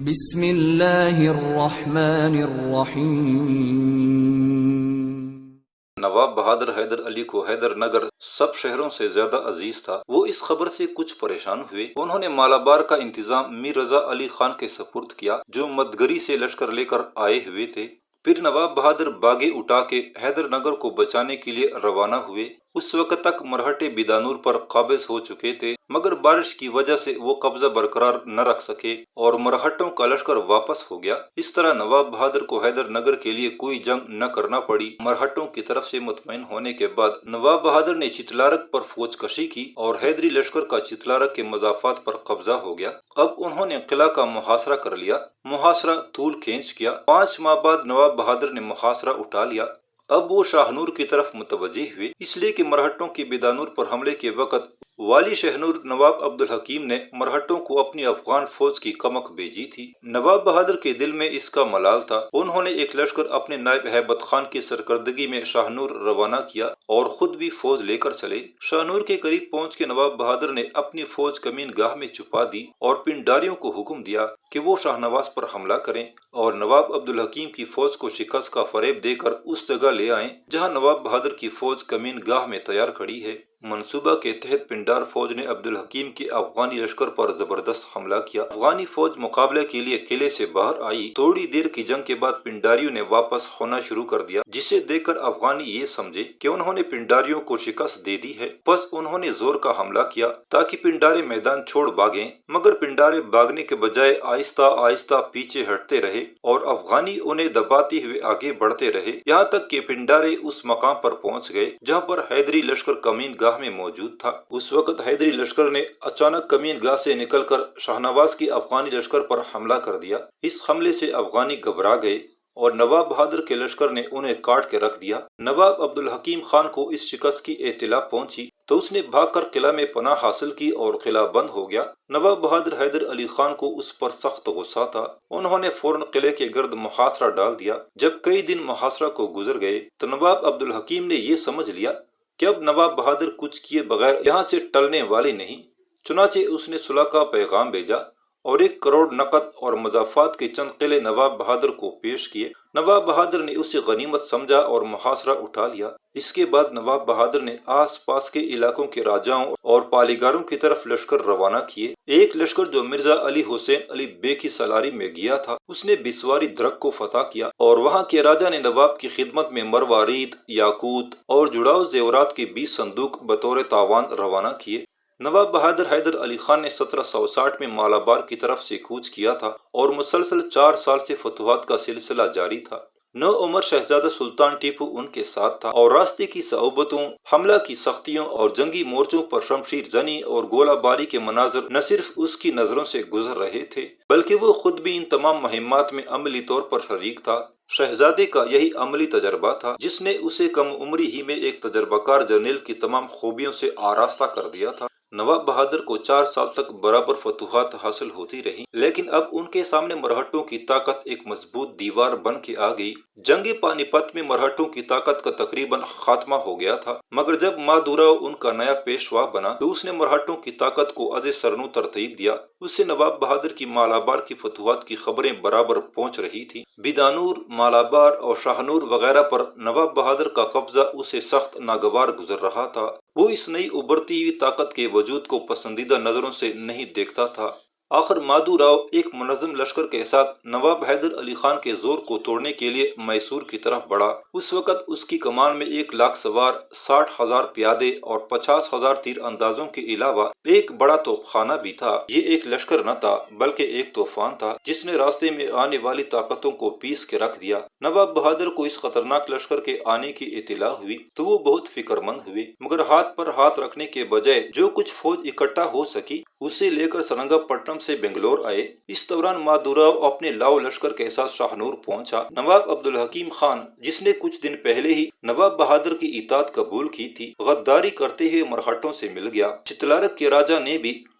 بسم اللہ الرحمن الرحیم۔ نواب بہادر حیدر علی کو حیدر نگر سب شہروں سے زیادہ عزیز تھا۔ وہ اس خبر سے کچھ پریشان ہوئے۔ انہوں نے مالابار کا انتظام میر رضا علی خان کے سپرد کیا جو مدگری سے لشکر لے کر آئے ہوئے تھے۔ پھر نواب بہادر باغیں اٹھا کے حیدر نگر کو بچانے کے لیے روانہ ہوئے۔ اس وقت تک مرہٹے بیدانور پر قابض ہو چکے تھے، مگر بارش کی وجہ سے وہ قبضہ برقرار نہ رکھ سکے اور مرہٹوں کا لشکر واپس ہو گیا۔ اس طرح نواب بہادر کو حیدر نگر کے لیے کوئی جنگ نہ کرنا پڑی۔ مرہٹوں کی طرف سے مطمئن ہونے کے بعد نواب بہادر نے چتلارک پر فوج کشی کی اور حیدری لشکر کا چتلارک کے مضافات پر قبضہ ہو گیا۔ اب انہوں نے قلعہ کا محاصرہ کر لیا۔ محاصرہ طول کھینچ کیا۔ 5 ماہ بعد نواب بہادر نے محاصرہ اٹھا لیا۔ اب وہ شاہنور کی طرف متوجہ ہوئے، اس لیے کہ مرہٹوں کی بیدانور پر حملے کے وقت والی شاہنور نواب عبدالحکیم نے مرہٹوں کو اپنی افغان فوج کی کمک بھیجی تھی۔ نواب بہادر کے دل میں اس کا ملال تھا۔ انہوں نے ایک لشکر اپنے نائب ہیبت خان کی سرکردگی میں شاہنور روانہ کیا اور خود بھی فوج لے کر چلے۔ شاہنور کے قریب پہنچ کے نواب بہادر نے اپنی فوج کمین گاہ میں چھپا دی اور پنڈاریوں کو حکم دیا کہ وہ شاہ نواز پر حملہ کریں اور نواب عبدالحکیم کی فوج کو شکست کا فریب دے کر اس جگہ لے آئیں جہاں نواب بہادر کی فوج کمین گاہ میں تیار کھڑی ہے۔ منصوبہ کے تحت پنڈار فوج نے عبدالحکیم کے افغانی لشکر پر زبردست حملہ کیا۔ افغانی فوج مقابلے کے لیے قلعے سے باہر آئی۔ تھوڑی دیر کی جنگ کے بعد پنڈاریوں نے واپس ہونا شروع کر دیا، جسے دیکھ کر افغانی یہ سمجھے کہ انہوں نے پنڈاریوں کو شکست دے دی ہے۔ بس انہوں نے زور کا حملہ کیا تاکہ پنڈارے میدان چھوڑ بھاگیں، مگر پنڈارے بھاگنے کے بجائے آہستہ آہستہ پیچھے ہٹتے رہے اور افغانی انہیں دباتے ہوئے آگے بڑھتے رہے، یہاں تک کہ پنڈارے اس مقام پر پہنچ گئے جہاں پر حیدری لشکر کمین گاہ میں موجود تھا۔ اس وقت حیدری لشکر نے اچانک کمین گاہ سے نکل کر شاہنواز کی افغانی لشکر پر حملہ کر دیا۔ اس حملے سے افغانی گھبرا گئے اور نواب بہادر کے لشکر نے انہیں کاٹ کے رکھ دیا۔ نواب عبدالحکیم خان کو اس شکست کی اطلاع پہنچی تو اس نے بھاگ کر قلعہ میں پناہ حاصل کی اور قلعہ بند ہو گیا۔ نواب بہادر حیدر علی خان کو اس پر سخت غصہ تھا۔ انہوں نے فوراً قلعے کے گرد محاصرہ ڈال دیا۔ جب کئی دن محاصرہ کو گزر گئے تو نواب عبدالحکیم نے یہ سمجھ لیا کہ اب نواب بہادر کچھ کیے بغیر یہاں سے ٹلنے والے نہیں۔ چنانچہ اس نے صلح کا پیغام بھیجا اور 1 کروڑ نقد اور مضافات کے چند قلعے نواب بہادر کو پیش کیے۔ نواب بہادر نے اسے غنیمت سمجھا اور محاصرہ اٹھا لیا۔ اس کے بعد نواب بہادر نے آس پاس کے علاقوں کے راجاؤں اور پالیگاروں کی طرف لشکر روانہ کیے۔ ایک لشکر جو مرزا علی حسین علی بے کی سالاری میں گیا تھا، اس نے بسواری درک کو فتح کیا اور وہاں کے راجا نے نواب کی خدمت میں مروارید، یاقوت اور جڑاؤ زیورات کے 20 صندوق بطور تعاون روانہ کیے۔ نواب بہادر حیدر علی خان نے 1760 میں مالابار کی طرف سے کوچ کیا تھا اور مسلسل 4 سال سے فتوحات کا سلسلہ جاری تھا۔ نو عمر شہزادہ سلطان ٹیپو ان کے ساتھ تھا اور راستے کی صعوبتوں، حملہ کی سختیوں اور جنگی مورچوں پر شمشیر زنی اور گولہ باری کے مناظر نہ صرف اس کی نظروں سے گزر رہے تھے بلکہ وہ خود بھی ان تمام مہمات میں عملی طور پر شریک تھا۔ شہزادے کا یہی عملی تجربہ تھا جس نے اسے کم عمری ہی میں ایک تجربہ کار جرنیل کی تمام خوبیوں سے آراستہ کر دیا تھا۔ نواب بہادر کو 4 سال تک برابر فتوحات حاصل ہوتی رہی، لیکن اب ان کے سامنے مرہٹوں کی طاقت ایک مضبوط دیوار بن کے آ گئی۔ جنگ پانی پت میں مرہٹوں کی طاقت کا تقریباً خاتمہ ہو گیا تھا، مگر جب مادوراؤ ان کا نیا پیشوا بنا تو اس نے مرہٹوں کی طاقت کو ازے سرنو ترتیب دیا۔ اس سے نواب بہادر کی مالابار کی فتوحات کی خبریں برابر پہنچ رہی تھیں۔ بیدانور، مالابار اور شاہنور وغیرہ پر نواب بہادر کا قبضہ اسے سخت ناگوار گزر رہا تھا۔ وہ اس نئی ابھرتی ہوئی طاقت کے وجود کو پسندیدہ نظروں سے نہیں دیکھتا تھا۔ آخر مادوراؤ ایک منظم لشکر کے ساتھ نواب حیدر علی خان کے زور کو توڑنے کے لیے میسور کی طرف بڑھا۔ اس وقت اس کی کمان میں 1 لاکھ سوار، 60,000 پیادے اور 50,000 تیر اندازوں کے علاوہ ایک بڑا توپ خانہ بھی تھا۔ یہ ایک لشکر نہ تھا بلکہ ایک طوفان تھا جس نے راستے میں آنے والی طاقتوں کو پیس کے رکھ دیا۔ نواب بہادر کو اس خطرناک لشکر کے آنے کی اطلاع ہوئی تو وہ بہت فکر مند ہوئے، مگر ہاتھ پر ہاتھ رکھنے کے بجائے جو کچھ فوج اکٹھا ہو سکی اسے لے کر سرنگا پٹم سے بنگلور آئے۔ اس دوران مادوراؤ اپنے لاؤ لشکر کے ساتھ شاہنور پہنچا۔ نواب عبدالحکیم خان، جس نے کچھ دن پہلے ہی نواب بہادر کی اطاعت قبول کی تھی، غداری کرتے ہوئے مرہٹوں سے مل گیا۔ چتلارک کے راجا نے بھی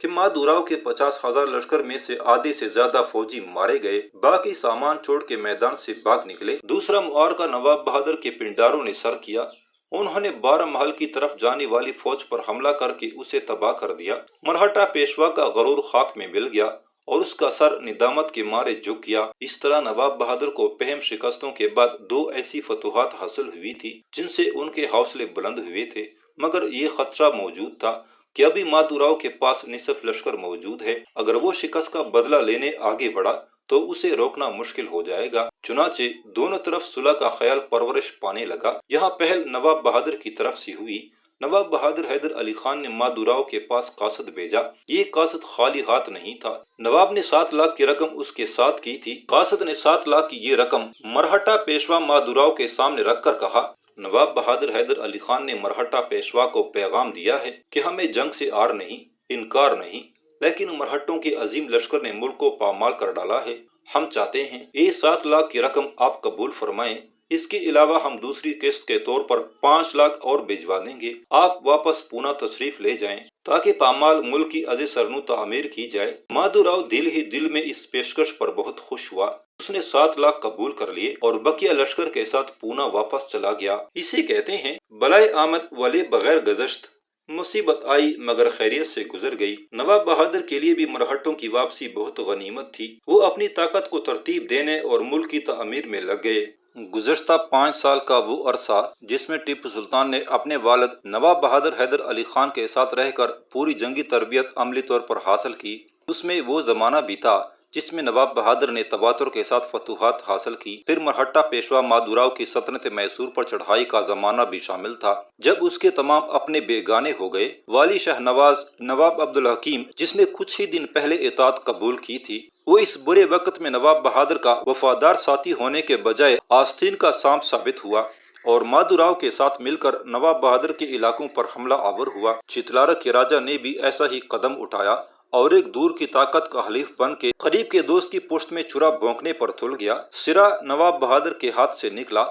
کہ مادوراؤ کے 50,000 لشکر میں سے آدھے سے زیادہ فوجی مارے گئے، باقی سامان چھوڑ کے میدان سے بھاگ نکلے۔ دوسرا معرکہ نواب بہادر کے پنڈاروں نے سر کیا۔ انہوں نے 12 محل کی طرف جانے والی فوج پر حملہ کر کے اسے تباہ کر دیا۔ مرہٹہ پیشوا کا غرور خاک میں مل گیا اور اس کا سر ندامت کے مارے جھک گیا۔ اس طرح نواب بہادر کو پہم شکستوں کے بعد 2 ایسی فتوحات حاصل ہوئی تھی جن سے ان کے حوصلے بلند ہوئے تھے، مگر یہ خدشہ موجود تھا کہ ابھی مادوراؤ کے پاس نصف لشکر موجود ہے۔ اگر وہ شکست کا بدلہ لینے آگے بڑھا تو اسے روکنا مشکل ہو جائے گا۔ چنانچہ دونوں طرف صلح کا خیال پرورش پانے لگا۔ یہاں پہل نواب بہادر کی طرف سے ہوئی۔ نواب بہادر حیدر علی خان نے مادوراؤ کے پاس قاصد بھیجا۔ یہ قاصد خالی ہاتھ نہیں تھا۔ نواب نے 7 لاکھ کی رقم اس کے ساتھ کی تھی۔ قاصد نے 7 لاکھ کی یہ رقم مرہٹہ پیشوا مادوراؤ کے سامنے رکھ کر کہا، نواب بہادر حیدر علی خان نے مرہٹہ پیشوا کو پیغام دیا ہے کہ ہمیں جنگ سے آر نہیں، انکار نہیں، لیکن مرہٹوں کے عظیم لشکر نے ملک کو پامال کر ڈالا ہے۔ ہم چاہتے ہیں یہ 7 لاکھ کی رقم آپ قبول فرمائیں۔ اس کے علاوہ ہم دوسری قسط کے طور پر 5 لاکھ اور بھجوا دیں گے۔ آپ واپس پونا تشریف لے جائیں تاکہ پامال ملک کی از سرنو تعمیر کی جائے۔ مادوراؤ دل ہی دل میں اس پیشکش پر بہت خوش ہوا۔ اس نے 7 لاکھ قبول کر لیے اور بقیہ لشکر کے ساتھ پونا واپس چلا گیا۔ اسے کہتے ہیں بلائے آمد والے بغیر گزشت، مصیبت آئی مگر خیریت سے گزر گئی۔ نواب بہادر کے لیے بھی مرہٹوں کی واپسی بہت غنیمت تھی۔ وہ اپنی طاقت کو ترتیب دینے اور ملک کی تعمیر میں لگ گئے۔ گزشتہ 5 سال کا وہ عرصہ جس میں ٹیپو سلطان نے اپنے والد نواب بہادر حیدر علی خان کے ساتھ رہ کر پوری جنگی تربیت عملی طور پر حاصل کی، اس میں وہ زمانہ بھی تھا جس میں نواب بہادر نے تواتر کے ساتھ فتوحات حاصل کی۔ پھر مرہٹہ پیشوا مادوراؤ کی سلطنت میسور پر چڑھائی کا زمانہ بھی شامل تھا جب اس کے تمام اپنے بیگانے ہو گئے۔ والی شاہ نواز نواب عبدالحکیم جس نے کچھ ہی دن پہلے اطاعت قبول کی تھی، وہ اس برے وقت میں نواب بہادر کا وفادار ساتھی ہونے کے بجائے آستین کا سانپ ثابت ہوا اور مادوراؤ کے ساتھ مل کر نواب بہادر کے علاقوں پر حملہ آور ہوا۔ چتلارا کے راجہ نے بھی ایسا ہی قدم اٹھایا اور ایک دور کی طاقت کا حلیف بن کے قریب کے دوست کی پشت میں چھرا بھونکنے پر تل گیا۔ سرا نواب بہادر کے ہاتھ سے نکلا۔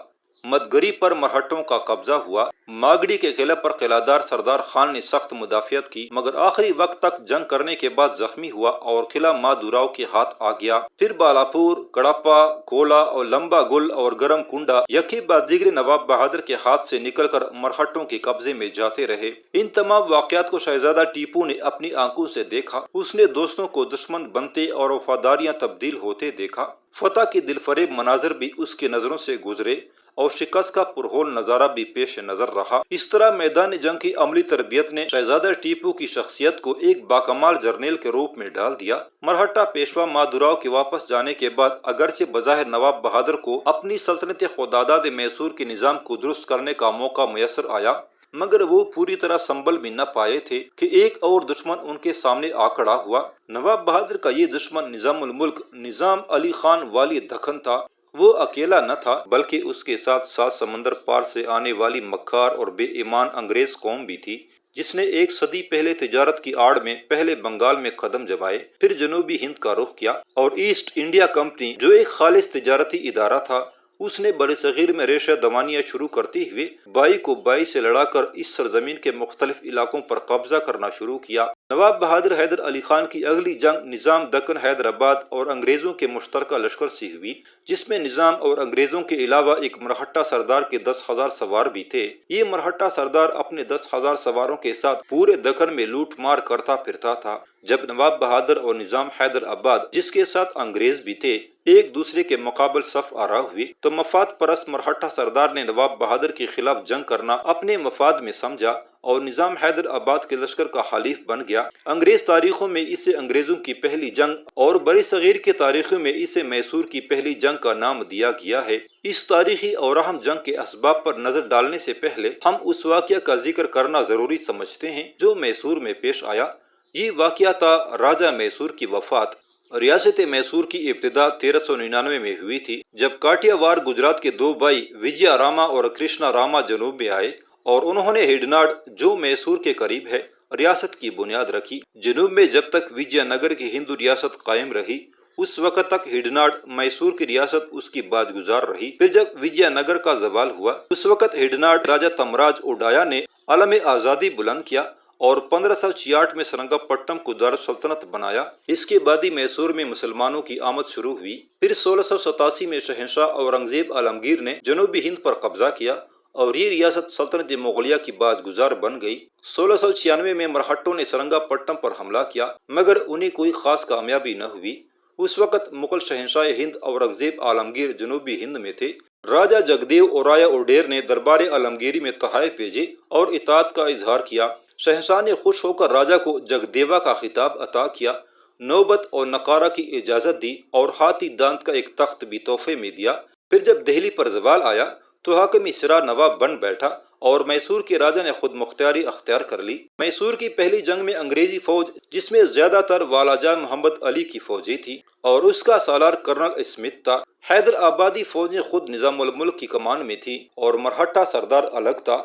مدگری پر مرہٹوں کا قبضہ ہوا۔ ماگڑی کے قلعے پر قلعہ دار سردار خان نے سخت مدافعت کی مگر آخری وقت تک جنگ کرنے کے بعد زخمی ہوا اور قلعہ مادوراؤ کے ہاتھ آ گیا۔ پھر بالاپور، کڑپا، کولا اور لمبا گل اور گرم کنڈا یکی بعد دیگرے نواب بہادر کے ہاتھ سے نکل کر مرہٹوں کے قبضے میں جاتے رہے۔ ان تمام واقعات کو شہزادہ ٹیپو نے اپنی آنکھوں سے دیکھا۔ اس نے دوستوں کو دشمن بنتے اور وفاداریاں تبدیل ہوتے دیکھا۔ فتح کے دل فریب مناظر بھی اس کی نظروں سے گزرے اور شکست کا پرہول نظارہ بھی پیش نظر رہا۔ اس طرح میدان جنگ کی عملی تربیت نے شہزادہ ٹیپو کی شخصیت کو ایک باکمال جرنیل کے روپ میں ڈال دیا۔ مرہٹہ پیشوا مادوراؤ کے واپس جانے کے بعد اگرچہ بظاہر نواب بہادر کو اپنی سلطنت خداداد میسور کے نظام کو درست کرنے کا موقع میسر آیا، مگر وہ پوری طرح سنبھل بھی نہ پائے تھے کہ ایک اور دشمن ان کے سامنے آ کھڑا ہوا۔ نواب بہادر کا یہ دشمن نظام الملک نظام علی خان والی دکن تھا۔ وہ اکیلا نہ تھا بلکہ اس کے ساتھ 7 سمندر پار سے آنے والی مکار اور بے ایمان انگریز قوم بھی تھی جس نے 1 صدی پہلے تجارت کی آڑ میں پہلے بنگال میں قدم جمائے، پھر جنوبی ہند کا رخ کیا اور ایسٹ انڈیا کمپنی جو ایک خالص تجارتی ادارہ تھا، اس نے بر صغیر میں ریشہ دوانیاں شروع کرتے ہوئے بائی کو بائی سے لڑا کر اس سرزمین کے مختلف علاقوں پر قبضہ کرنا شروع کیا۔ نواب بہادر حیدر علی خان کی اگلی جنگ نظام دکن حیدرآباد اور انگریزوں کے مشترکہ لشکر سے ہوئی، جس میں نظام اور انگریزوں کے علاوہ ایک مرہٹہ سردار کے 10,000 سوار بھی تھے۔ یہ مرہٹہ سردار اپنے 10,000 سواروں کے ساتھ پورے دکن میں لوٹ مار کرتا پھرتا تھا۔ جب نواب بہادر اور نظام حیدر آباد جس کے ساتھ انگریز بھی تھے ایک دوسرے کے مقابل صف آرا ہوئے تو مفاد پرست مرہٹہ سردار نے نواب بہادر کے خلاف جنگ کرنا اپنے مفاد میں سمجھا اور نظام حیدر آباد کے لشکر کا حلیف بن گیا۔ انگریز تاریخوں میں اسے انگریزوں کی پہلی جنگ اور بر صغیر کے تاریخوں میں اسے میسور کی پہلی جنگ کا نام دیا گیا ہے۔ اس تاریخی اور اہم جنگ کے اسباب پر نظر ڈالنے سے پہلے ہم اس واقعہ کا ذکر کرنا ضروری سمجھتے ہیں جو میسور میں پیش آیا۔ یہ واقعہ تھا راجہ میسور کی وفات۔ ریاست میسور کی ابتدا 1399 میں ہوئی تھی جب کاٹیا وار گجرات کے 2 بھائی وجیا راما اور کرشنا راما جنوب میں آئے اور انہوں نے ہڈناڈ جو میسور کے قریب ہے ریاست کی بنیاد رکھی۔ جنوب میں جب تک وجیا نگر کی ہندو ریاست قائم رہی اس وقت تک ہڈناڈ میسور کی ریاست اس کی باجگزار رہی۔ پھر جب وجیا نگر کا زوال ہوا اس وقت ہڈناڈ راجہ تمراج اوڈایا نے علم آزادی بلند کیا اور 1566 میں سرنگا پٹم کو دارالسلطنت بنایا۔ اس کے بعد ہی میسور میں مسلمانوں کی آمد شروع ہوئی۔ پھر 1687 میں شہنشاہ اورنگزیب عالمگیر نے جنوبی ہند پر قبضہ کیا اور یہ ریاست سلطنت مغلیہ کی باج گزار بن گئی۔ 1696 میں مرہٹوں نے سرنگا پٹم پر حملہ کیا مگر انہیں کوئی خاص کامیابی نہ ہوئی۔ اس وقت مغل شہنشاہ ہند اورنگزیب عالمگیر جنوبی ہند میں تھے۔ راجہ جگدیو اور رایا اوڈیر نے دربار عالمگیری میں تحائف بھیجے اور اطاعت کا اظہار کیا۔ شہنشاہ نے خوش ہو کر راجہ کو جگدیوا کا خطاب عطا کیا، نوبت اور نقارہ کی اجازت دی اور ہاتھی دانت کا ایک تخت بھی تحفے میں دیا۔ پھر جب دہلی پر زوال آیا تو حاکم سرا نواب بن بیٹھا اور میسور کے راجہ نے خود مختاری اختیار کر لی۔ میسور کی پہلی جنگ میں انگریزی فوج جس میں زیادہ تر والاجہ محمد علی کی فوجیں تھی اور اس کا سالار کرنل اسمتھ تھا۔ حیدر آبادی فوجیں خود نظام الملک کی کمان میں تھی اور مرہٹہ سردار الگ تھا۔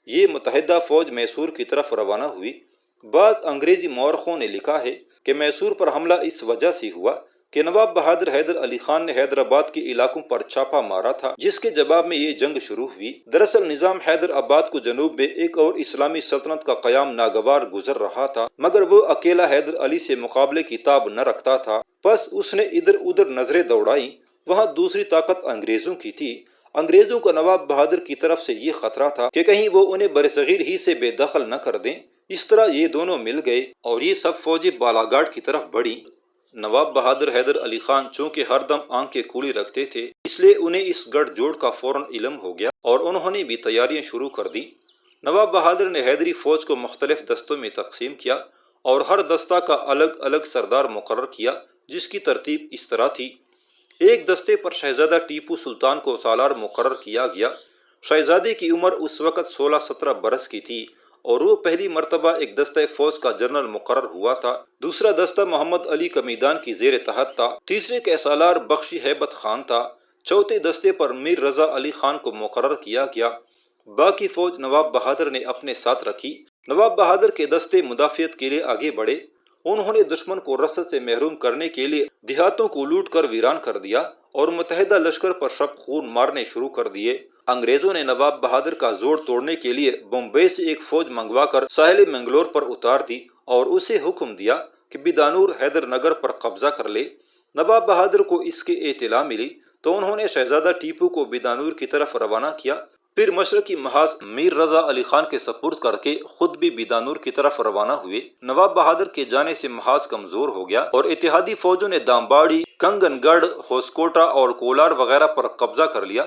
یہ متحدہ فوج میسور کی طرف روانہ ہوئی۔ بعض انگریزی مورخوں نے لکھا ہے کہ میسور پر حملہ اس وجہ سے ہوا کہ نواب بہادر حیدر علی خان نے حیدرآباد کے علاقوں پر چھاپا مارا تھا، جس کے جواب میں یہ جنگ شروع ہوئی۔ دراصل نظام حیدر آباد کو جنوب میں ایک اور اسلامی سلطنت کا قیام ناگوار گزر رہا تھا مگر وہ اکیلا حیدر علی سے مقابلے کی تاب نہ رکھتا تھا۔ بس اس نے ادھر ادھر نظریں دوڑائیں، وہاں دوسری طاقت انگریزوں کی تھی۔ انگریزوں کو نواب بہادر کی طرف سے یہ خطرہ تھا کہ کہیں وہ انہیں برصغیر ہی سے بے دخل نہ کر دیں۔ اس طرح یہ دونوں مل گئے اور یہ سب فوجیں بالاگاٹ کی طرف بڑھیں۔ نواب بہادر حیدر علی خان چونکہ ہر دم آنکھیں کھلی رکھتے تھے اس لیے انہیں اس گٹھ جوڑ کا فوراً علم ہو گیا اور انہوں نے بھی تیاریاں شروع کر دی۔ نواب بہادر نے حیدری فوج کو مختلف دستوں میں تقسیم کیا اور ہر دستہ کا الگ الگ سردار مقرر کیا جس کی ترتیب اس طرح تھی۔ ایک دستے پر شہزادہ ٹیپو سلطان کو سالار مقرر کیا گیا۔ شہزادے کی عمر اس وقت 16-17 برس کی تھی اور وہ پہلی مرتبہ ایک دستہ فوج کا جنرل مقرر ہوا تھا۔ دوسرا دستہ محمد علی قمیدان کی زیر تحت تھا۔ تیسرے کا سالار بخشی ہیبت خان تھا۔ چوتھے دستے پر میر رضا علی خان کو مقرر کیا گیا۔ باقی فوج نواب بہادر نے اپنے ساتھ رکھی۔ نواب بہادر کے دستے مدافعت کے لیے آگے بڑھے۔ انہوں نے دشمن کو رسد سے محروم کرنے کے لیے دیہاتوں کو لوٹ کر ویران کر دیا اور متحدہ لشکر پر شب خون مارنے شروع کر دیے۔ انگریزوں نے نواب بہادر کا زور توڑنے کے لیے بمبئی سے ایک فوج منگوا کر ساحل منگلور پر اتار دی اور اسے حکم دیا کہ بیدانور حیدر نگر پر قبضہ کر لے۔ نواب بہادر کو اس کی اطلاع ملی تو انہوں نے شہزادہ ٹیپو کو بیدانور کی طرف روانہ کیا، پھر مشرقی محاذ میر رضا علی خان کے سپرد کر کے خود بھی بیدانور کی طرف روانہ ہوئے۔ نواب بہادر کے جانے سے محاذ کمزور ہو گیا اور اتحادی فوجوں نے دامباڑی، کنگن گڑھ، ہوسکوٹا اور کولار وغیرہ پر قبضہ کر لیا۔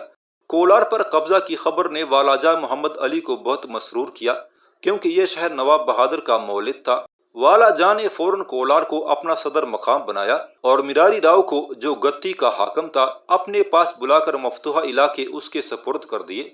کولار پر قبضہ کی خبر نے والاجہ محمد علی کو بہت مسرور کیا کیونکہ یہ شہر نواب بہادر کا مولد تھا۔ والاجہ نے فوراً کولار کو اپنا صدر مقام بنایا اور مراری راؤ کو جو گتی کا حاکم تھا اپنے پاس بلا کر مفتوحہ علاقے اس کے سپرد کر دیے۔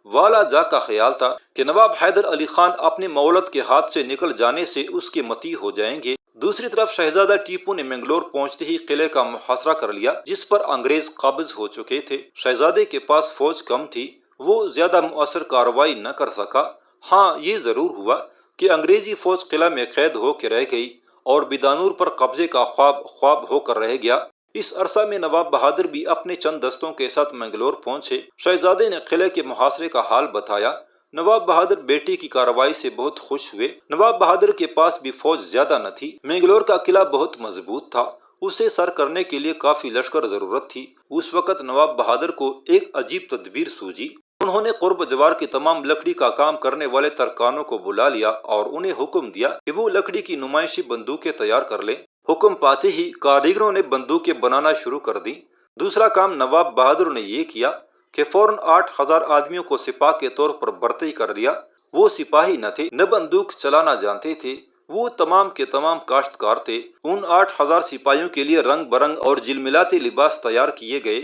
والاجہ کا خیال تھا کہ نواب حیدر علی خان اپنے مولد کے ہاتھ سے نکل جانے سے اس کے مطیع ہو جائیں گے۔ دوسری طرف شہزادہ ٹیپو نے منگلور پہنچتے ہی قلعے کا محاصرہ کر لیا جس پر انگریز قابض ہو چکے تھے۔ شہزادے کے پاس فوج کم تھی، وہ زیادہ مؤثر کارروائی نہ کر سکا۔ ہاں یہ ضرور ہوا کہ انگریزی فوج قلعہ میں قید ہو کے رہ گئی اور بیدانور پر قبضے کا خواب ہو کر رہ گیا۔ اس عرصہ میں نواب بہادر بھی اپنے چند دستوں کے ساتھ منگلور پہنچے۔ شہزادے نے قلعے کے محاصرے کا حال بتایا۔ نواب بہادر بیٹی کی کارروائی سے بہت خوش ہوئے۔ نواب بہادر کے پاس بھی فوج زیادہ نہ تھی۔ منگلور کا قلعہ بہت مضبوط تھا، اسے سر کرنے کے لیے کافی لشکر ضرورت تھی۔ اس وقت نواب بہادر کو ایک عجیب تدبیر سوجی۔ انہوں نے قرب جوار کے تمام لکڑی کا کام کرنے والے ترکانوں کو بلا لیا اور انہیں حکم دیا کہ وہ لکڑی کی نمائشی بندوقیں تیار کر لیں۔ حکم پاتے ہی کاریگروں نے بندوقیں بنانا شروع کر دیں۔ دوسرا کام نواب بہادر نے یہ کیا کہ فوراً 8000 آدمیوں کو سپاہ کے طور پر بھرتی کر دیا۔ وہ سپاہی نہ تھے، نہ بندوق چلانا جانتے تھے، وہ تمام کے تمام کاشتکار تھے۔ ان 8000 سپاہیوں کے لیے رنگ برنگ اور جلملاتے لباس تیار کیے گئے۔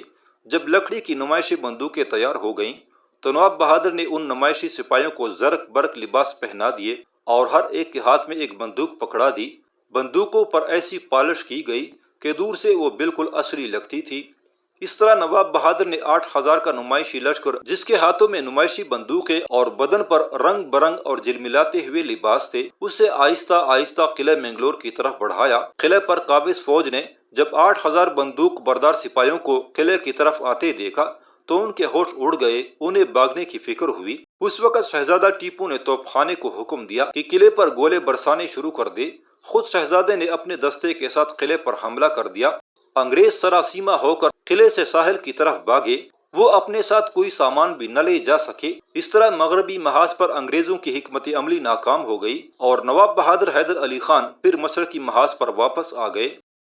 جب لکڑی کی نمائشی بندوقیں تیار ہو گئیں تو نواب بہادر نے ان نمائشی سپاہیوں کو زرق برق لباس پہنا دیے اور ہر ایک کے ہاتھ میں ایک بندوق پکڑا دی۔ بندوقوں پر ایسی پالش کی گئی کہ دور سے وہ بالکل اصلی لگتی تھی۔ اس طرح نواب بہادر نے 8000 کا نمائشی لشکر جس کے ہاتھوں میں نمائشی بندوقیں اور بدن پر رنگ برنگ اور جلملاتے ہوئے لباس تھے، اسے آہستہ آہستہ قلعہ منگلور کی طرف بڑھایا۔ قلعے پر قابض فوج نے جب 8000 بندوق بردار سپاہیوں کو قلعے کی طرف آتے دیکھا تو ان کے ہوش اڑ گئے، انہیں بھاگنے کی فکر ہوئی۔ اس وقت شہزادہ ٹیپو نے توپ خانے کو حکم دیا کہ قلعے پر گولے برسانے شروع کر دے۔ خود شہزادے نے اپنے دستے کے ساتھ قلعے پر حملہ کر دیا۔ انگریز سراسیمہ ہو کر قلعے سے ساحل کی طرف بھاگے، وہ اپنے ساتھ کوئی سامان بھی نہ لے جا سکے۔ اس طرح مغربی محاذ پر انگریزوں کی حکمت عملی ناکام ہو گئی اور نواب بہادر حیدر علی خان پھر مشرقی محاذ پر واپس آ گئے۔